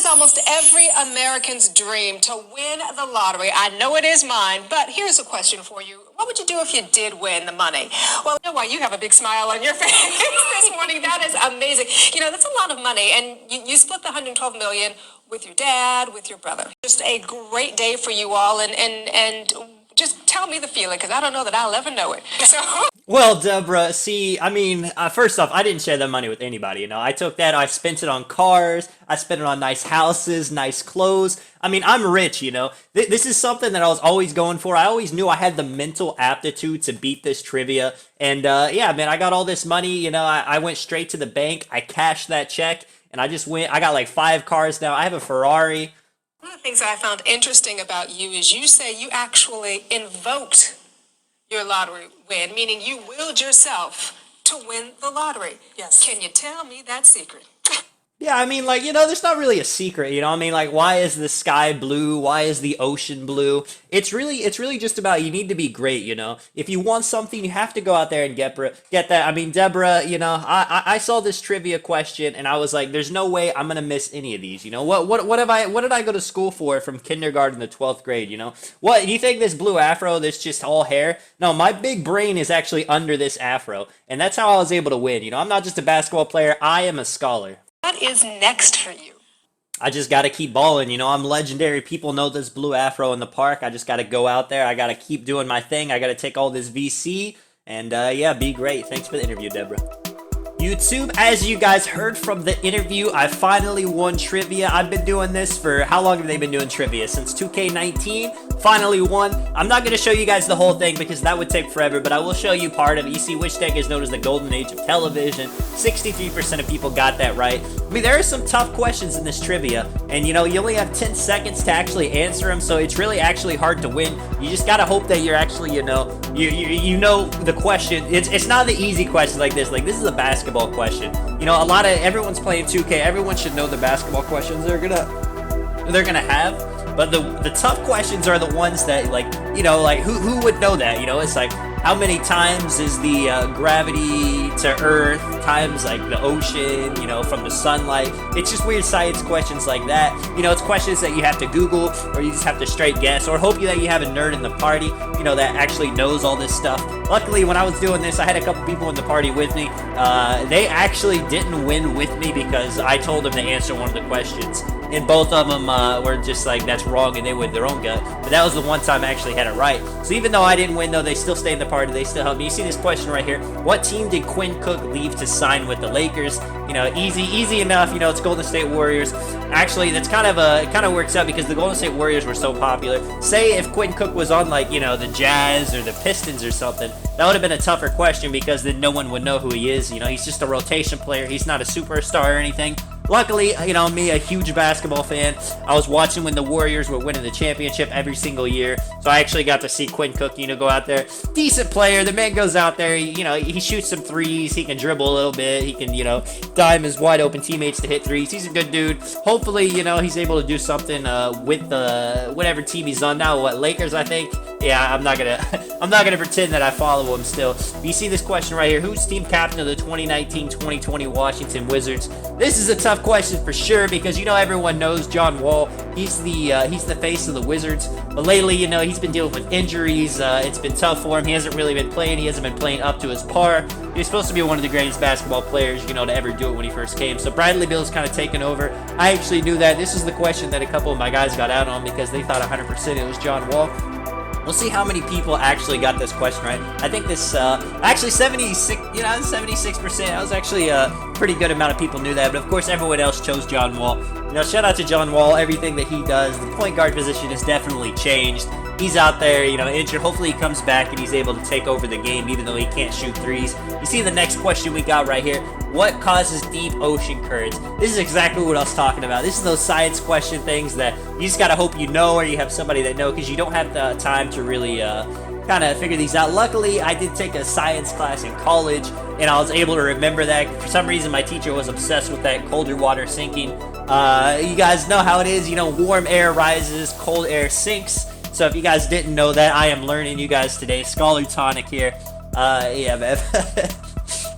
is almost every American's dream to win the lottery. I know it is mine, but here's a question for you. What would you do if you did win the money? Well, I know why you have a big smile on your face this morning. That is amazing. You know, that's a lot of money, and you split the $112 million with your dad, with your brother. Just a great day for you all, and just tell me the feeling, because I don't know that I'll ever know it. So. Well, Deborah, see, I mean, first off, I didn't share that money with anybody, you know. I took that, I spent it on cars, I spent it on nice houses, nice clothes. I mean, I'm rich, you know. This is something that I was always going for. I always knew I had the mental aptitude to beat this trivia. And, yeah, man, I got all this money, you know. I went straight to the bank, I cashed that check, and I just went, I got like 5 cars now. I have a Ferrari. One of the things that I found interesting about you is you say you actually invoked your lottery win, meaning you willed yourself to win the lottery. Yes. Can you tell me that secret? Yeah, I mean, like, you know, there's not really a secret, you know. I mean, like, why is the sky blue? Why is the ocean blue? It's really just about you need to be great, you know. If you want something, you have to go out there and get that. I mean, Deborah, you know, I saw this trivia question and I was like, there's no way I'm gonna miss any of these, you know. What did I go to school for from kindergarten to 12th grade, you know? What, do you think this blue afro, this just all hair? No, my big brain is actually under this afro, and that's how I was able to win, you know. I'm not just a basketball player, I am a scholar. What is next for you? I just got to keep balling. You know, I'm legendary. People know this blue afro in the park. I just got to go out there. I got to keep doing my thing. I got to take all this VC and, yeah, be great. Thanks for the interview, Deborah. YouTube, as you guys heard from the interview, I finally won trivia. I've been doing this for, how long have they been doing trivia? Since 2K19, finally won. I'm not going to show you guys the whole thing because that would take forever, but I will show you part of it. You see, which deck is known as the golden age of television. 63% of people got that right. I mean, there are some tough questions in this trivia, and you know, you only have 10 seconds to actually answer them, so it's really actually hard to win. You just got to hope that you're actually, you know the question. It's not the easy questions like this. Like, this is a basketball question. You know, everyone's playing 2K. Everyone should know the basketball questions they're gonna have. But the tough questions are the ones that, like, you know, like who would know that? You know, it's like, how many times is the gravity to Earth times like the ocean, you know, from the sunlight? It's just weird science questions like that. You know, it's questions that you have to Google, or you just have to straight guess, or hope that you have a nerd in the party, you know, that actually knows all this stuff. Luckily, when I was doing this, I had a couple people in the party with me. They actually didn't win with me because I told them to answer one of the questions. And both of them were just like, that's wrong, and they went their own gut. But that was the one time I actually had it right. So even though I didn't win, though, they still stayed in the party. They still helped me. You see this question right here. What team did Quinn Cook leave to sign with the Lakers? You know, easy enough. You know, it's Golden State Warriors. Actually, that's kind of works out because the Golden State Warriors were so popular. Say if Quinn Cook was on, like, you know, the Jazz or the Pistons or something, that would have been a tougher question because then no one would know who he is. You know, he's just a rotation player. He's not a superstar or anything. Luckily, you know, me, a huge basketball fan, I was watching when the Warriors were winning the championship every single year, so I actually got to see Quinn Cook, you know, go out there. Decent player. The man goes out there, you know, he shoots some threes, he can dribble a little bit, he can, you know, dime his wide open teammates to hit threes. He's a good dude. Hopefully, you know, he's able to do something with whatever team he's on now. What, Lakers, I think? Yeah, I'm not gonna pretend that I follow him still. You see this question right here. Who's team captain of the 2019-2020 Washington Wizards? This is a tough question for sure because, you know, everyone knows John Wall. He's the face of the Wizards. But lately, you know, he's been dealing with injuries. It's been tough for him. He hasn't really been playing. He hasn't been playing up to his par. He was supposed to be one of the greatest basketball players, you know, to ever do it when he first came. So Bradley Beal's kind of taken over. I actually knew that. This is the question that a couple of my guys got out on because they thought 100% it was John Wall. We'll see how many people actually got this question right. I think this, actually 76, you know, 76%. That was actually a pretty good amount of people knew that. But of course, everyone else chose John Wall. You know, shout out to John Wall. Everything that he does, the point guard position has definitely changed. He's out there, you know, injured. Hopefully he comes back and he's able to take over the game, even though he can't shoot threes. You see the next question we got right here. What causes deep ocean currents? This is exactly what I was talking about. This is those science question things that you just gotta hope you know, or you have somebody that know, because you don't have the time to really kind of figure these out. Luckily, I did take a science class in college, and I was able to remember that. For some reason, my teacher was obsessed with that colder water sinking. You guys know how it is. You know, warm air rises, cold air sinks. So if you guys didn't know that, I am learning you guys today. Scholar Tonic here. Yeah, man.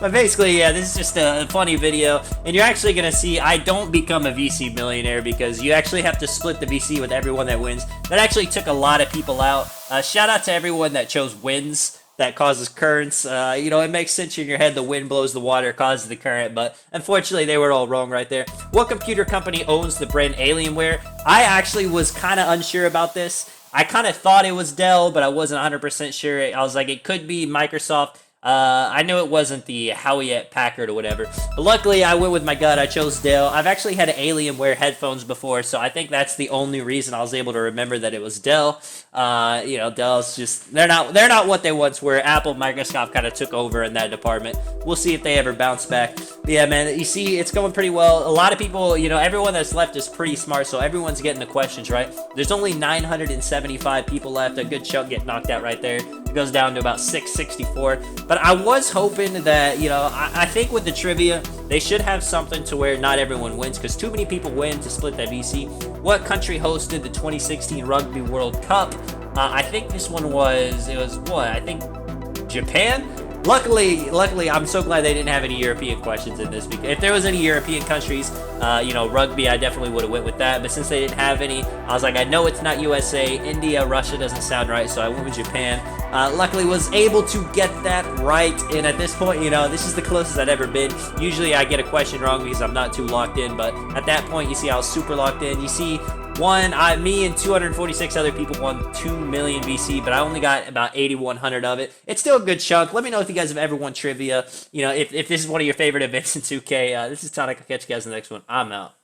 But basically, yeah, this is just a funny video, and you're actually gonna see I don't become a VC millionaire because you actually have to split the VC with everyone that wins. That actually took a lot of people out. Shout out to everyone that chose wins. That causes currents. You know, it makes sense in your head. The wind blows the water, causes the current, but unfortunately, they were all wrong right there. What computer company owns the brand Alienware? I actually was kind of unsure about this. I kind of thought it was Dell, but I wasn't 100% sure. I was like, it could be Microsoft. I knew it wasn't the Hewlett Packard or whatever. But luckily, I went with my gut. I chose Dell. I've actually had Alienware headphones before, so I think that's the only reason I was able to remember that it was Dell. You know, Dell's just they're not what they once were. Apple, Microsoft kind of took over in that department. We'll see if they ever bounce back. But yeah, man, you see, it's going pretty well. A lot of people, you know, everyone that's left is pretty smart, so everyone's getting the questions right. There's only 975 people left. A good chunk get knocked out right there. It goes down to about 664. But I was hoping that, you know, I think with the trivia, they should have something to where not everyone wins, because too many people win to split that VC. What country hosted the 2016 Rugby World Cup? I think this one was, I think Japan? Luckily, I'm so glad they didn't have any European questions in this, because if there was any European countries, you know, rugby, I definitely would have went with that. But since they didn't have any, I was like, I know it's not USA, India, Russia doesn't sound right, so I went with Japan. Luckily, was able to get that right, and at this point, you know, this is the closest I've ever been. Usually, I get a question wrong because I'm not too locked in, but at that point, you see, I was super locked in. You see, me and 246 other people won 2 million VC, but I only got about 8,100 of it. It's still a good chunk. Let me know if you guys have ever won trivia. You know, if this is one of your favorite events in 2K. This is Tonic. I'll catch you guys in the next one. I'm out.